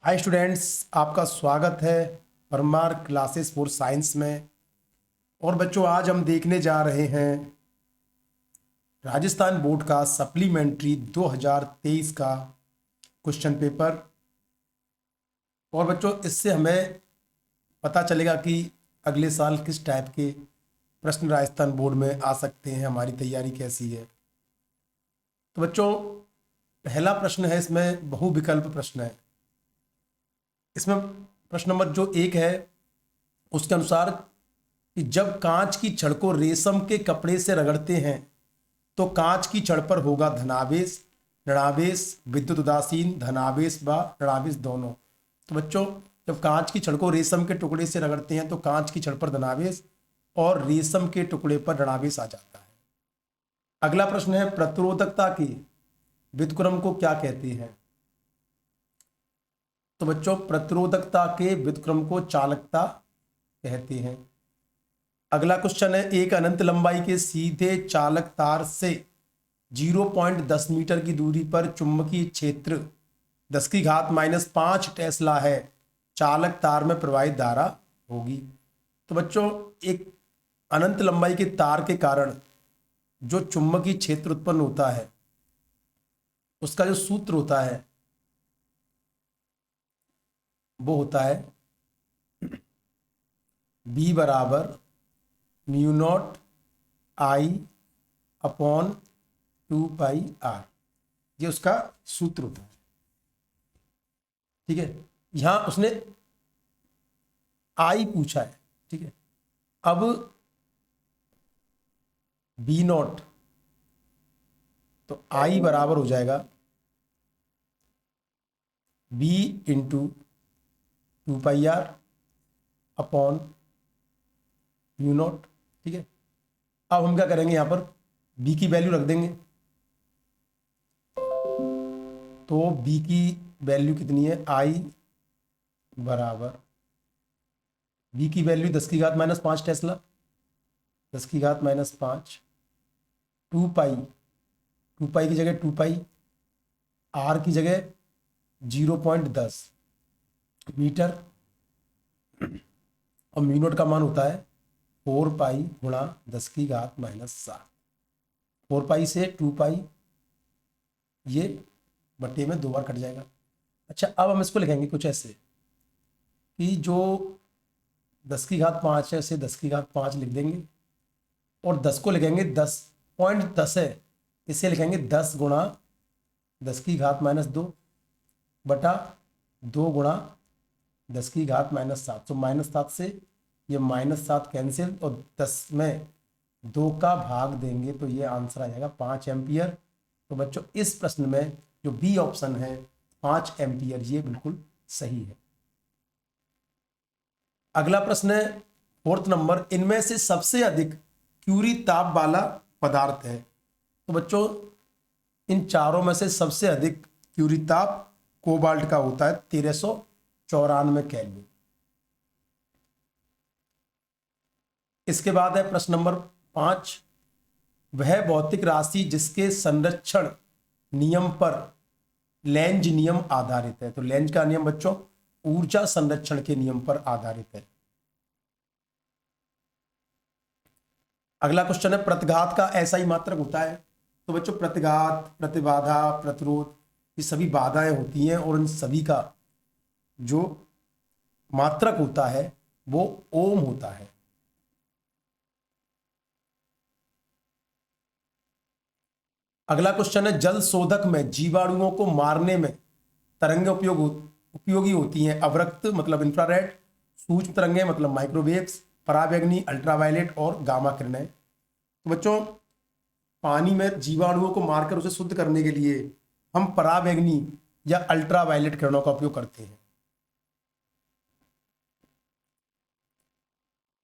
Hi students, आपका स्वागत है परमार क्लासेस फॉर साइंस में। और बच्चों, आज हम देखने जा रहे हैं राजस्थान बोर्ड का सप्लीमेंट्री 2023 का क्वेश्चन पेपर। और बच्चों, इससे हमें पता चलेगा कि अगले साल किस टाइप के प्रश्न राजस्थान बोर्ड में आ सकते हैं, हमारी तैयारी कैसी है। तो बच्चों, पहला प्रश्न है, इसमें बहुविकल्प प्रश्न है। इसमें प्रश्न नंबर जो 1 है उसके अनुसार कि जब कांच की छड़ को रेशम के कपड़े से रगड़ते हैं तो कांच की छड़ पर होगा धनावेश, ऋणावेश, विद्युत उदासीन, धनावेश व ऋणावेश दोनों। तो बच्चों, जब कांच की छड़ को रेशम के टुकड़े से रगड़ते हैं तो कांच की छड़ पर धनावेश और रेशम के टुकड़े पर ऋणावेश आ जाता है। अगला प्रश्न है, प्रतिरोधकता के व्युत्क्रम को क्या कहते हैं। तो बच्चों, प्रतिरोधकता के व्युत्क्रम को चालकता कहते हैं। अगला क्वेश्चन है, एक अनंत लंबाई के सीधे चालक तार से 0.10 मीटर की दूरी पर चुंबकीय क्षेत्र 10⁻⁻5 टेस्ला है, चालक तार में प्रवाहित धारा होगी। तो बच्चों, एक अनंत लंबाई के तार के कारण जो चुंबकीय क्षेत्र उत्पन्न होता है उसका जो सूत्र होता है वो होता है B बराबर mu naught I upon 2πr। ये उसका सूत्र होता है। ठीक है, यहां उसने I पूछा है। ठीक है, अब B नॉट, तो I बराबर हो जाएगा B into 2πr upon mu naught. ठीक है, अब हम क्या करेंगे, यहां पर B की वैल्यू रख देंगे। तो B की वैल्यू कितनी है, I बराबर B की वैल्यू 10⁻⁻5 टेस्ला, 10⁻⁻5 2π की जगह 2π, R की जगह 0.10 मीटर और म्यू नॉट का मान होता है 4π गुणा 10⁻⁻7। 4π से 2π ये बट्टे में 2 बार कट जाएगा। अच्छा, अब हम इसको लिखेंगे कुछ ऐसे कि जो 10⁻5 है उसे 10⁻5 लिख देंगे और 10 को लिखेंगे 10.10 है, इसे लिखेंगे 10 गुणा 10⁻⁻2 बटा 2 गुणा 10⁻⁻7। तो -7 से ये -7 कैंसिल और 10 में 2 का भाग देंगे तो ये आंसर आ जाएगा 5 एम्पियर। तो बच्चों, इस प्रश्न में जो बी ऑप्शन है 5 एम्पियर, ये बिल्कुल सही है। अगला प्रश्न है 4th नंबर, इनमें से सबसे अधिक क्यूरी ताप वाला पदार्थ है। तो बच्चों, इन चारों में से सबसे अधिक क्यूरी ताप कोबाल्ट का होता है 1394 केल्विन। इसके बाद है प्रश्न नंबर 5, वह भौतिक राशि जिसके संरक्षण नियम पर लेंज नियम आधारित है। तो लेंज का नियम बच्चों ऊर्जा संरक्षण के नियम पर आधारित है। अगला क्वेश्चन है, प्रतिघात का ऐसा ही मात्रक होता है। तो बच्चों, प्रतिघात, प्रतिबाधा, प्रतिरोध, ये सभी बाधाएं होती हैं और इन सभी का जो मात्रक होता है वो ओम होता है। अगला क्वेश्चन है, जल शोधक में जीवाणुओं को मारने में तरंगें उपयोगी होती हैं। अवरक्त मतलब इंफ्रारेड, सूक्ष्म तरंगें मतलब माइक्रोवेव्स, पराबैंगनी अल्ट्रावायलेट और गामा किरणें। तो बच्चों, पानी में जीवाणुओं को मारकर उसे शुद्ध करने के लिए हम पराबैंगनी या अल्ट्रावायलेट किरणों का उपयोग करते हैं।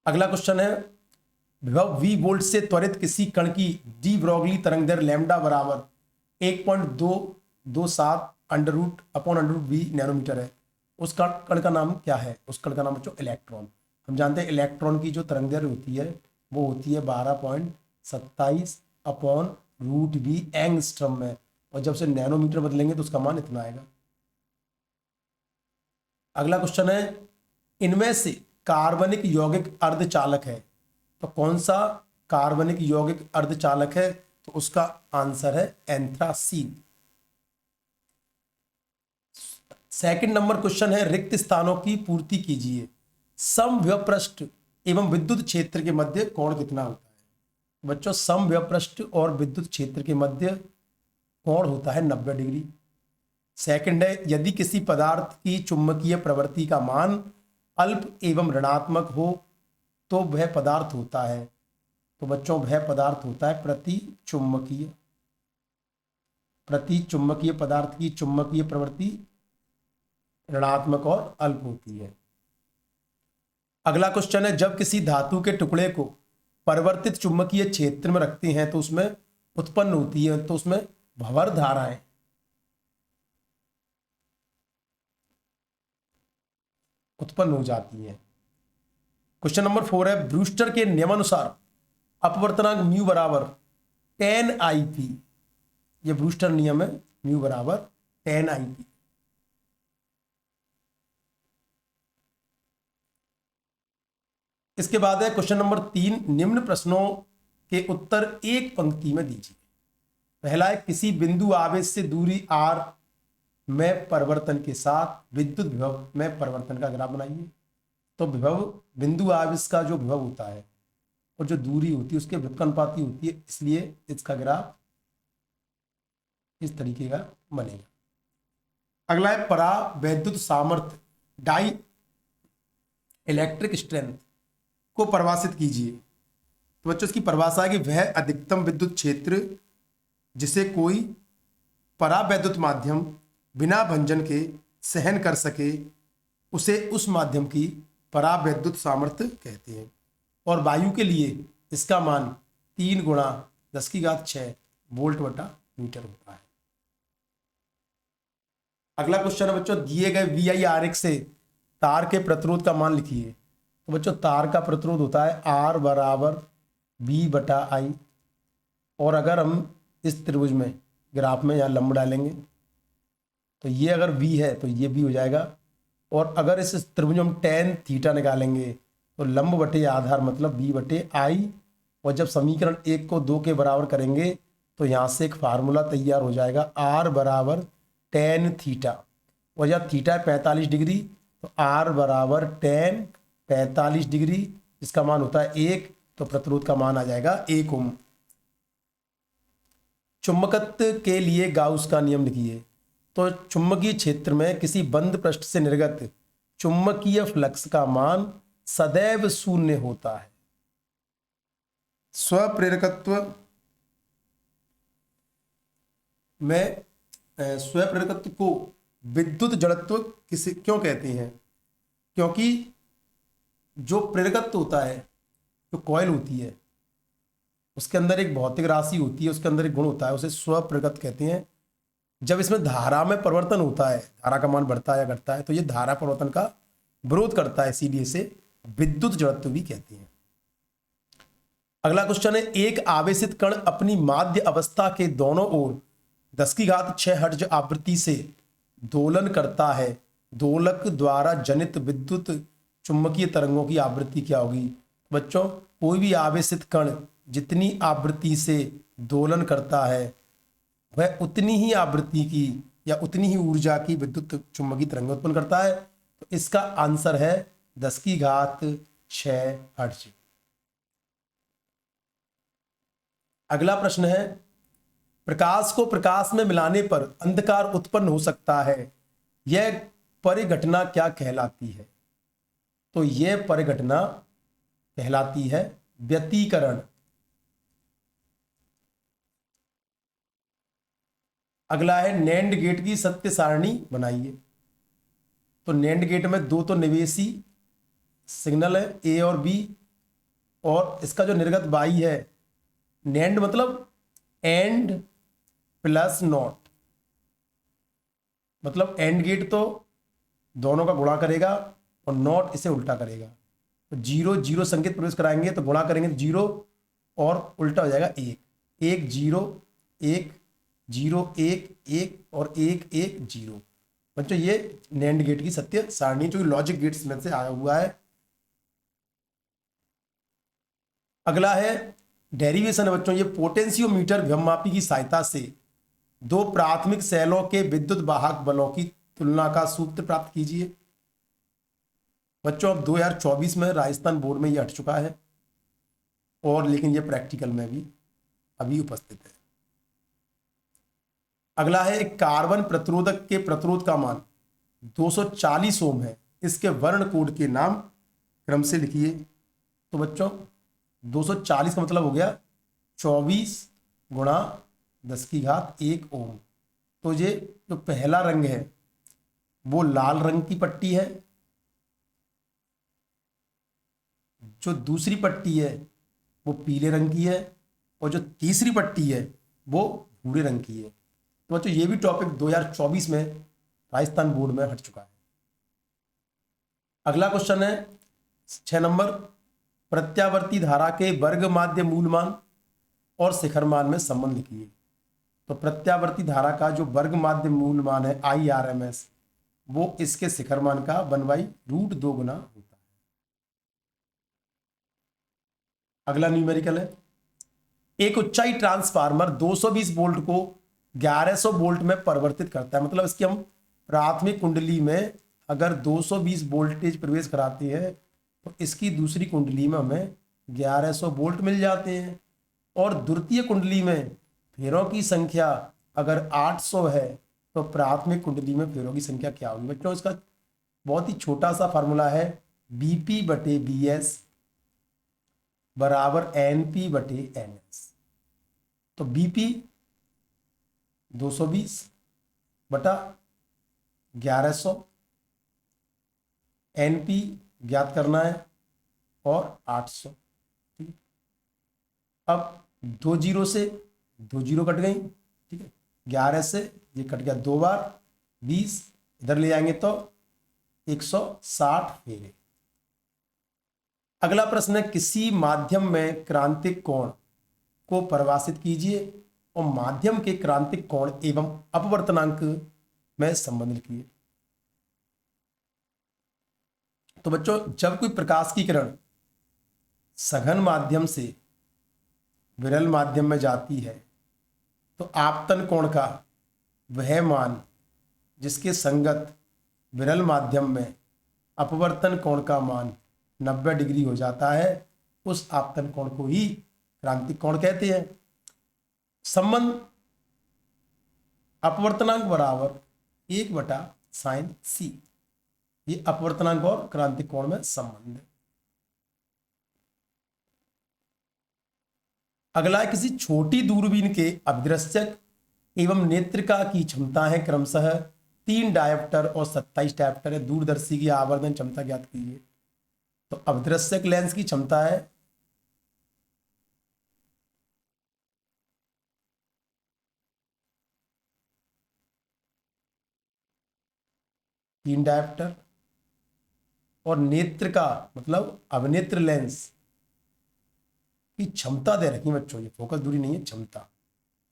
अगला क्वेश्चन है, विभव V वोल्ट से त्वरित किसी कण की डी ब्रोगली तरंग दैर्ध्य लैम्डा बराबर 1.227 √V नैनोमीटर है। उस कण का नाम क्या है? उस कण का नाम बच्चों इलेक्ट्रॉन। हम जानते हैं इलेक्ट्रॉन की जो तरंग दैर्ध्य होती है वो होती है 12.27 √V एंगस्ट्रम में, और जब से नैनोमीटर बदलेंगे तो उसका मान इतना आएगा। अगला क्वेश्चन है, इनमें से कार्बनिक यौगिक अर्धचालक है, तो कौन सा कार्बनिक यौगिक अर्धचालक है? तो उसका आंसर है एंथ्रासीन। सेकंड नंबर क्वेश्चन है, रिक्त स्थानों की पूर्ति कीजिए। समविभव पृष्ठ एवं विद्युत क्षेत्र के मध्य कोण कितना होता है? बच्चों, समविभव पृष्ठ और विद्युत क्षेत्र के मध्य कोण होता है 90 डिग्री। सेकंड है, यदि किसी पदार्थ की चुंबकीय प्रवृत्ति का मान अल्प एवं ऋणात्मक हो तो वह पदार्थ होता है, तो बच्चों वह पदार्थ होता है प्रतिचुंबकीय। प्रतिचुंबकीय पदार्थ की चुंबकीय प्रवृत्ति ऋणात्मक और अल्प होती है। अगला क्वेश्चन है, जब किसी धातु के टुकड़े को परिवर्तित चुंबकीय क्षेत्र में रखते हैं तो उसमें उत्पन्न होती है, तो उसमें भंवर धाराएं उत्पन्न हो जाती है। क्वेश्चन नंबर 4 है, ब्रूस्टर के नियमानुसार अपवर्तनांक म्यू बराबर 10 IP। ये ब्रूस्टर नियम है, म्यू बराबर 10 IP। इसके बाद है क्वेश्चन नंबर 3, निम्न प्रश्नों के उत्तर एक पंक्ति में दीजिए। पहला है, किसी बिंदु आवेश से दूरी r में परिवर्तन के साथ विद्युत विभव में परिवर्तन का ग्राफ बनाइए। तो विभव, बिंदु आवेश का जो विभव होता है और जो दूरी होती है उसके व्युत्क्रमानुपाती होती है, इसलिए इसका ग्राफ इस तरीके का बनेगा। अगला है, परावैद्युत सामर्थ्य डाई इलेक्ट्रिक स्ट्रेंथ को परिभाषित कीजिए। तो बच्चों, इसकी परिभाषा है कि वह अधिकतम विद्युत क्षेत्र जिसे कोई परावैद्युत माध्यम बिना भंजन के सहन कर सके उसे उस माध्यम की परावैद्युत सामर्थ्य कहते हैं। और वायु के लिए इसका मान 3 × 10⁶ वोल्ट बटा मीटर होता है। अगला क्वेश्चन है बच्चों, दिए गए VI आरेख से तार के प्रतिरोध का मान लिखिए। तो बच्चों, तार का प्रतिरोध होता है R बराबर V/I। और अगर हम इस त्रिभुज में ग्राफ में यहाँ लंब डालेंगे तो ये अगर V है तो ये भी हो जाएगा। और अगर इस त्रिभुज में हम tan थीटा निकालेंगे तो लंब बटे आधार मतलब V/I। और जब समीकरण 1 को 2 के बराबर करेंगे तो यहाँ से एक फार्मूला तैयार हो जाएगा, R बराबर tan थीटा। और जब थीटा है 45 डिग्री तो R बराबर tan 45 डिग्री, जिसका मान होता है 1, तो प्रतिरोध का मान आ जाएगा 1 ओम। चुंबकत्व के लिए गाउस का नियम लिखिए। तो चुंबकीय क्षेत्र में किसी बंद पृष्ठ से निर्गत चुंबकीय फ्लक्स का मान सदैव 0 होता है। स्वप्रेरकत्व में स्वप्रेरकत्व को विद्युत जड़त्व क्यों कहते हैं? क्योंकि जो प्रेरकत्व होता है, जो कॉइल होती है, उसके अंदर एक भौतिक राशि होती है, उसके अंदर एक गुण होता है, उसे स्वप्रेरकत्व कहते हैं। जब इसमें धारा में परिवर्तन होता है, धारा का मान बढ़ता है या घटता है, तो ये धारा परिवर्तन का विरोध करता है, इसीलिए इसे विद्युत जड़त्व भी कहते हैं। अगला क्वेश्चन है, एक आवेशित कण अपनी माध्य अवस्था के दोनों ओर 10⁶ हर्ट्ज आवृत्ति से दोलन करता है। दोलक द्वारा जनित विद्युत चुंबकीय तरंगों की आवृत्ति क्या होगी? बच्चों, कोई भी आवेशित कण जितनी आवृत्ति से दोलन करता है वह उतनी ही आवृत्ति की या उतनी ही ऊर्जा की विद्युत चुंबकीय तरंग उत्पन्न करता है। तो इसका आंसर है 10⁶ हर्ट्ज। अगला प्रश्न है, प्रकाश को प्रकाश में मिलाने पर अंधकार उत्पन्न हो सकता है, यह परिघटना क्या कहलाती है? तो यह परिघटना कहलाती है व्यतिकरण। अगला है, नैंड गेट की सत्य सारणी बनाइए। तो नैंड गेट में 2 तो निवेशी सिग्नल है A और B, और इसका जो निर्गत Y है, नैंड मतलब एंड प्लस नॉट, मतलब एंड गेट तो दोनों का गुणा करेगा और नॉट इसे उल्टा करेगा। तो 0 0 संकेत प्रवेश कराएंगे तो गुणा करेंगे तो 0 और उल्टा हो जाएगा 1 1 0 1 0 1 1 और 1 1 0। बच्चों ये नैंड गेट की सत्य सारणी जो लॉजिक गेट्स में से आया हुआ है। अगला है डेरिवेशन है बच्चों, ये पोटेंशियोमीटर विभवमापी की सहायता से दो प्राथमिक सेलों के विद्युत वाहक बलों की तुलना का सूत्र प्राप्त कीजिए। बच्चों अब 2024 में राजस्थान बोर्ड में ये हट चुका है और लेकिन ये प्रैक्टिकल में भी अभी उपस्थित है। अगला है एक कार्बन प्रतिरोधक के प्रतिरोध का मान 240 ओम है, इसके वर्ण कोड के नाम क्रम से लिखिए। तो बच्चों 240 का मतलब हो गया 24 गुणा 10⁻1 ओम। तो ये जो पहला रंग है वो लाल रंग की पट्टी है, जो दूसरी पट्टी है वो पीले रंग की है और जो तीसरी पट्टी है वो भूरे रंग की है। तो बच्चों ये भी टॉपिक 2024 में राजस्थान बोर्ड में हट चुका है। अगला क्वेश्चन है 6 नंबर, प्रत्यावर्ती धारा के वर्ग माध्य मूल मान और शिखर मान में संबंध लिखिए। तो प्रत्यावर्ती धारा का जो वर्ग माध्य मूल मान है IRMS वो इसके शिखर मान का 1/√2 गुना होता है। अगला न्यूमेरिकल है, एक उच्चाई ट्रांसफार्मर 220 वोल्ट को 1100 वोल्ट में परिवर्तित करता है। मतलब इसकी हम प्राथमिक कुंडली में अगर 220 वोल्टेज प्रवेश कराते हैं तो इसकी दूसरी कुंडली में हमें 1100 वोल्ट मिल जाते हैं। और द्वितीय कुंडली में फेरों की संख्या अगर 800 है तो प्राथमिक कुंडली में फेरों की संख्या क्या होगी। बच्चों इसका बहुत ही छोटा सा फार्मूला है, BP/BS बराबर NP/NS। तो BP 220/1100, NP ज्ञात करना है और 800। ठीक है, अब 2 जीरो से 2 जीरो कट गई। ठीक है, 11 से ये कट गया 2 बार, 20 इधर ले जाएंगे तो 160 फेरे। अगला प्रश्न है, किसी माध्यम में क्रांतिक कोण को परिभाषित कीजिए और माध्यम के क्रांतिक कोण एवं अपवर्तनांक में संबंध लिखिए। तो बच्चों जब कोई प्रकाश की किरण सघन माध्यम से विरल माध्यम में जाती है तो आपतन कोण का वह मान जिसके संगत विरल माध्यम में अपवर्तन कोण का मान 90 डिग्री हो जाता है, उस आपतन कोण को ही क्रांतिक कोण कहते हैं। संबंध अपवर्तनांक बराबर 1/sin c, ये अपवर्तनांक और क्रांतिक कोण में संबंध है। अगला है, किसी छोटी दूरबीन के अभिदृश्यक एवं नेत्रिका की क्षमता है क्रमशः 3 डायोप्टर और 27 डायोप्टर है। दूरदर्शी की आवर्धन क्षमता ज्ञात कीजिए। तो अभिदृश्यक लेंस की क्षमता है 3 डायोप्टर और नेत्र का मतलब अवनेत्र लेंस की क्षमता दे रखी है बच्चों, ये फोकस दूरी नहीं है, क्षमता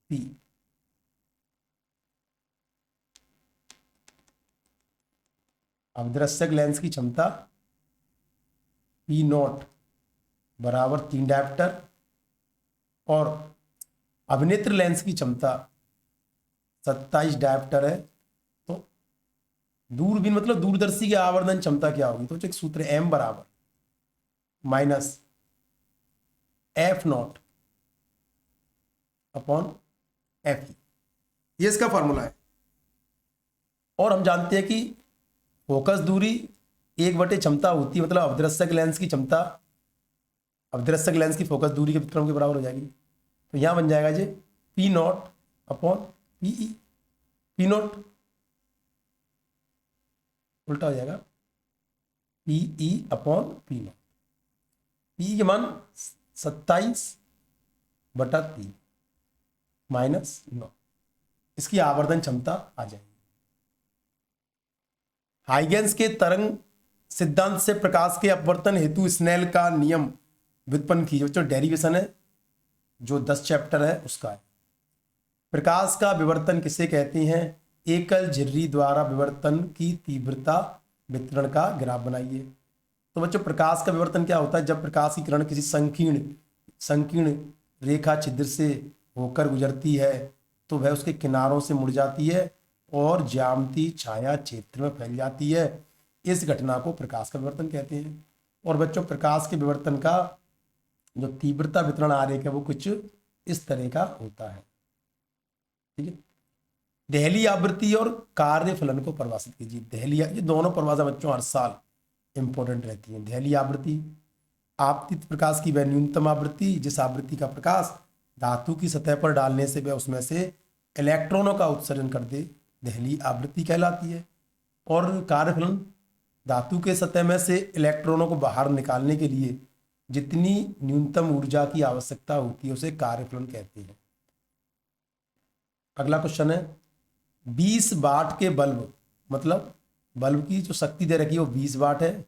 P। अवदृश्यक लेंस की क्षमता P0 बराबर 3 डायोप्टर और अवनेत्र लेंस की क्षमता 27 डायोप्टर है। तो दूरबीन मतलब दूरदर्शी की आवर्धन क्षमता क्या होगी, तो एक सूत्र M बराबर -F0/Fe, ये इसका फॉर्मूला है। और हम जानते हैं कि फोकस दूरी 1/, क्षमता होती है, मतलब अवदृश्यक लेंस की क्षमता अवदृश्यक लेंस की फोकस दूरी के विक्रम के बराबर हो जाएगी। तो यहां बन जाएगा जी P0/PE, P0 उल्टा हो जाएगा PE/P0। PE के मान 27/3 -9, इसकी आवर्धन क्षमता आ जाएगी। हाइगेंस के तरंग सिद्धांत से प्रकाश के अपवर्तन हेतु स्नेल का नियम व्युत्पन्न कीजिए। जो डेरिवेशन है जो 10 चैप्टर है उसका है। प्रकाश का विवर्तन किसे कहते हैं, एकल झिर्री द्वारा विवर्तन की तीव्रता वितरण का ग्राफ बनाइए। तो बच्चों प्रकाश का विवर्तन क्या होता है? जब प्रकाश की किरण किसी संकीर्ण संकीर्ण रेखा छिद्र से होकर गुजरती है तो वह उसके किनारों से मुड़ जाती है और ज्यामितीय छाया क्षेत्र में फैल जाती है। इस घटना को प्रकाश का विवर्तन कहते हैं। और बच्चों प्रकाश के विवर्तन का जो तीव्रता वितरण आरेख है वो कुछ इस तरह का होता है। ठीक है, दहली आवृत्ति और कार्य फलन को परिभाषित कीजिए। दहली, ये दोनों परिभाषा बच्चों हर साल इंपॉर्टेंट रहती है। दहली आवृत्ति, आपतित प्रकाश की वह न्यूनतम आवृत्ति जिस आवृत्ति का प्रकाश धातु की सतह पर डालने से वह उसमें से इलेक्ट्रॉनों का उत्सर्जन कर दे, दहली आवृत्ति कहलाती है। और कार्यफलन, धातु के सतह में से इलेक्ट्रॉनों को बाहर निकालने के लिए जितनी न्यूनतम ऊर्जा की आवश्यकता होती है उसे कार्यफलन कहते हैं। अगला क्वेश्चन है 20 वाट के बल्ब, मतलब बल्ब की जो शक्ति दे रखी है वो 20 वाट है,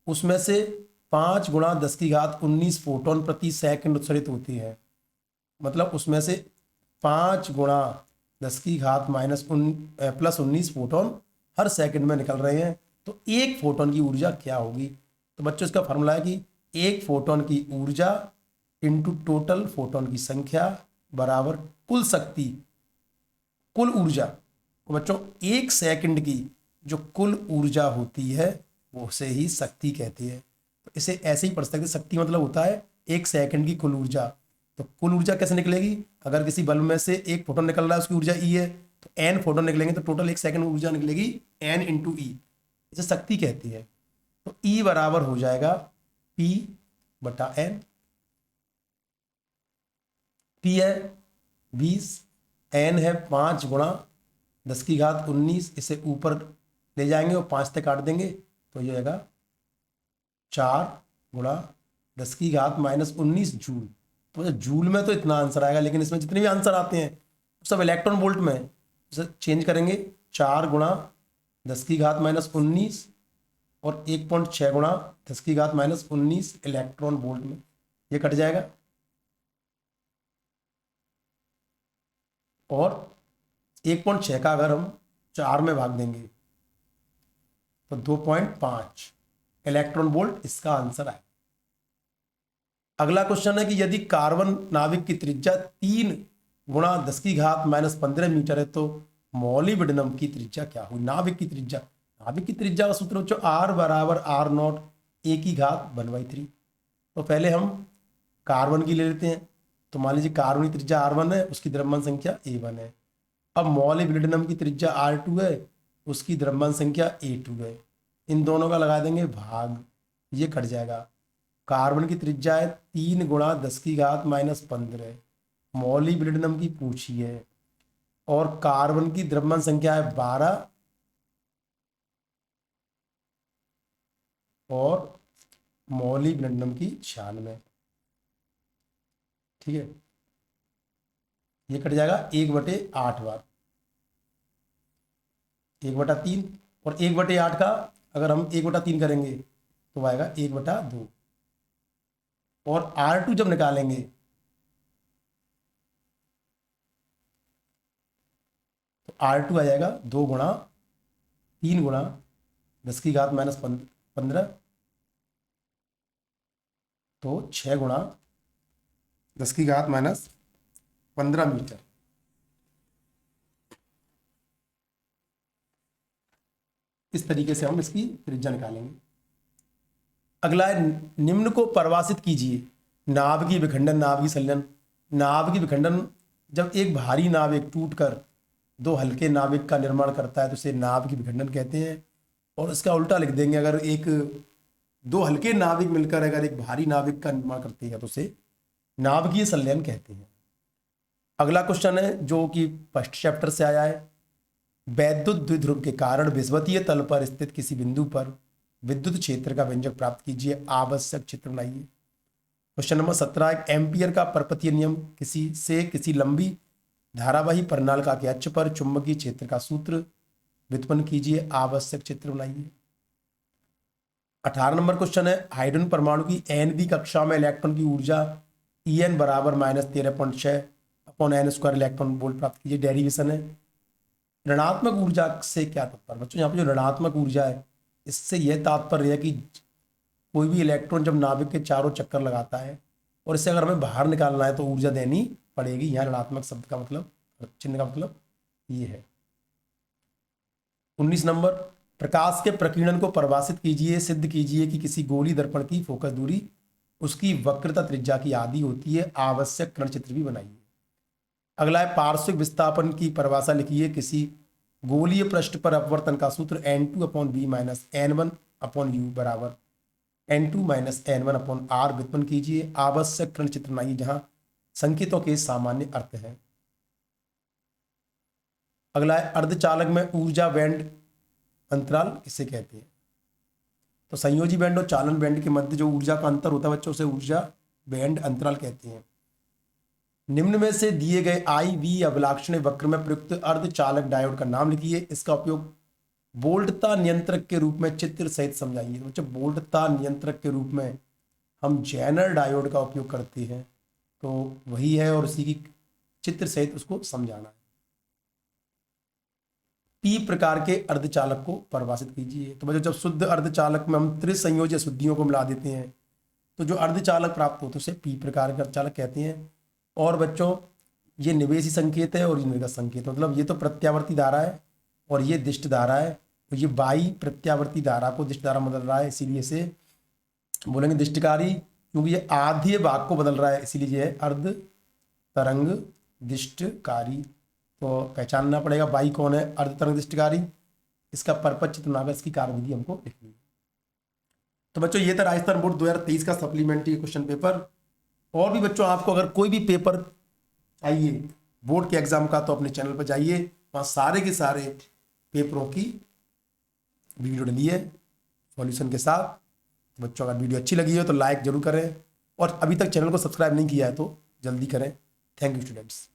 उसमें से 5 गुणा 10 की घात 19 फोटोन प्रति सेकंड उत्सर्जित होती है। मतलब उसमें से 5 गुणा 10 की घात प्लस 19 फोटोन हर सेकंड में निकल रहे हैं। तो एक फोटोन की ऊर्जा क्या होगी? तो बच्चों इसका फॉर्मूला है कि एक फोटोन की ऊर्जा इंटू टोटल फोटोन की संख्या बराबर कुल शक्ति, कुल ऊर्जा। तो बच्चों एक सेकंड की जो कुल ऊर्जा होती है वो उसे ही शक्ति कहते हैं। तो इसे ऐसे ही पढ़ सकते, शक्ति मतलब होता है एक सेकंड की कुल ऊर्जा। तो कुल ऊर्जा कैसे निकलेगी? अगर किसी बल्ब में से एक फोटोन निकल रहा है उसकी ऊर्जा ई है तो एन फोटोन निकलेंगे तो टोटल एक सेकंड ऊर्जा निकलेगी एन इंटू ई, इसे शक्ति कहती है। तो ई बराबर हो जाएगा पी बटा एन। पी है 20, एन है 5 गुणा 10 की घात 19, इसे ऊपर ले जाएंगे और 5 से काट देंगे तो ये आएगा 4 गुणा 10 की घात -19 जूल। तो जूल में तो इतना आंसर आएगा, लेकिन इसमें जितने भी आंसर आते हैं सब इलेक्ट्रॉन वोल्ट में, उसे चेंज करेंगे 4 गुणा 10 की घात -19 और 1.6 गुणा 10 की घात -19 इलेक्ट्रॉन वोल्ट में, ये कट जाएगा। और 1.6 का अगर हम 4 में भाग देंगे तो 2.5 इलेक्ट्रॉन वोल्ट इसका आंसर है। अगला क्वेश्चन है कि यदि कार्बन नाभिक की त्रिज्या 3 गुणा 10 की घात -15 मीटर है तो मॉलिब्डेनम की त्रिज्या क्या होगी? नाभिक की त्रिज्या, नाभिक की त्रिज्या का सूत्र बच्चों R बराबर R0 a की घात 1/3। तो पहले हम कार्बन की ले लेते हैं। तो मान लीजिए कार्बन की त्रिज्या R1 है, उसकी द्रव्यमान संख्या A1 है। अब मॉलिब्डेनम की त्रिज्या R2 है, उसकी द्रव्यमान संख्या A2 है। इन दोनों का लगा देंगे भाग, ये कट जाएगा। कार्बन की त्रिज्या है 3 गुणा 10 की घात -15, मॉलिब्डेनम की पूछी है, और कार्बन की द्रव्यमान संख्या है 12 और मॉलिब्डेनम की 96। ठीक है, ये कट जाएगा 1/8 बार, 1/3, और 1/8 का अगर हम 1/3 करेंगे तो आएगा 1/2। और R2 जब निकालेंगे तो R2 आ जाएगा 2 गुणा 3 गुणा 10 की घात -15, तो 6 गुणा 10 की घात -15 मीटर। इस तरीके से हम इसकी त्रिज्या निकालेंगे। अगला है निम्न को परिभाषित कीजिए। नाभिकीय विखंडन, नाभिकीय संलयन। नाभिकीय विखंडन, जब एक भारी नाभिक टूटकर 2 हल्के नाभिक का निर्माण करता है तो उसे नाभिकीय विखंडन कहते हैं। और इसका उल्टा लिख देंगे, अगर 2 हल्के नाभिक मिलकर अगर एक भारी नाभिक का निर्माण करते हैं तो उसे नाभिकीय संलयन कहते हैं। अगला क्वेश्चन है जो कि फर्स्ट चैप्टर से आया है। वैद्युत द्विध्रुव के कारण विषुवतीय तल पर स्थित किसी बिंदु पर विद्युत क्षेत्र का व्यंजक प्राप्त कीजिए, आवश्यक चित्र बनाइए। क्वेश्चन नंबर 17, एक एम्पियर का परपतीय नियम किसी लंबी धारावाही प्रणालिका के अक्ष पर चुंबकीय क्षेत्र का सूत्र व्युत्पन्न कीजिए, आवश्यक चित्र बनाइए। 18 नंबर क्वेश्चन है, हाइड्रोजन परमाणु की Nv कक्षा में इलेक्ट्रॉन की ऊर्जा En बराबर -13.6/n² इलेक्ट्रॉन वोल्ट प्राप्त कीजिए, डेरिवेशन है। ऋणात्मक ऊर्जा से क्या तात्पर्य बच्चों? यहाँ पे जो ऋणात्मक ऊर्जा है इससे यह तात्पर्य है कि कोई भी इलेक्ट्रॉन जब नाभिक के चारों चक्कर लगाता है और इससे अगर हमें बाहर निकालना है तो ऊर्जा देनी पड़ेगी। यहाँ ऋणात्मक शब्द का मतलब, चिन्ह का मतलब ये है। 19 नंबर, प्रकाश के प्रकीर्णन को परिभाषित कीजिए। सिद्ध कीजिए कि किसी गोली दर्पण की फोकस दूरी उसकी वक्रता त्रिज्या की आधी होती है। आवश्यक कर्ण चित्र भी बनाइए। अगला है पार्श्विक विस्थापन की परिभाषा लिखिए। किसी गोलीय पृष्ठ पर अपवर्तन का सूत्र N2/V माइनस N1/U बराबर N2 माइनस N1/R व्युत्पन्न कीजिए। आवश्यक कर्ण चित्र बनाइए जहां संकेतों के सामान्य अर्थ है। अगला है अर्धचालक में ऊर्जा बैंड अंतराल किसे कहते हैं? तो संयोजी बैंड और चालन बैंड के मध्य जो ऊर्जा का अंतर होता है बच्चों, उसे ऊर्जा बैंड अंतराल कहते हैं। निम्न में से दिए गए IV अभिलाक्षणीय वक्र में प्रयुक्त अर्धचालक डायोड का नाम लिखिए। इसका उपयोग वोल्टता नियंत्रक के रूप में चित्र सहित समझाइए। तो बच्चों वोल्टता नियंत्रक के रूप में हम जेनर डायोड का उपयोग करते हैं, तो वही है और उसी की चित्र सहित उसको समझाना है। P प्रकार के अर्धचालक को परिभाषित कीजिए। तो बच्चों जब शुद्ध अर्धचालक में हम त्रिसंयोजी अशुद्धियों को मिला देते हैं तो जो अर्धचालक प्राप्त होते हैं उसे P प्रकार के अर्धचालक कहते हैं। और बच्चों ये निवेशी संकेत है और ये निर्गत संकेत, मतलब ये तो प्रत्यावर्ती धारा है और ये दिष्ट धारा है। तो ये बाई प्रत्यावर्ती धारा को दिष्ट धारा बदल रहा है, इसीलिए इसे बोलेंगे दिष्टकारी, क्योंकि ये आधे भाग को बदल रहा है, इसीलिए ये अर्ध तरंग दिष्टकारी। तो पहचानना पड़ेगा बाई कौन है, अर्ध तरंग दिष्टकारी। इसका परपच चित्र बनाकर इसकी कार्यविधि हमको लिखनी है। तो बच्चों ये था राजस्थान बोर्ड 2023 का सप्लीमेंट्री क्वेश्चन पेपर। और भी बच्चों आपको अगर कोई भी पेपर चाहिए बोर्ड के एग्जाम का तो अपने चैनल पर जाइए, वहाँ सारे के सारे पेपरों की वीडियो डली है सॉल्यूशन के साथ। तो बच्चों अगर वीडियो अच्छी लगी हो तो लाइक जरूर करें और अभी तक चैनल को सब्सक्राइब नहीं किया है तो जल्दी करें। Thank you students.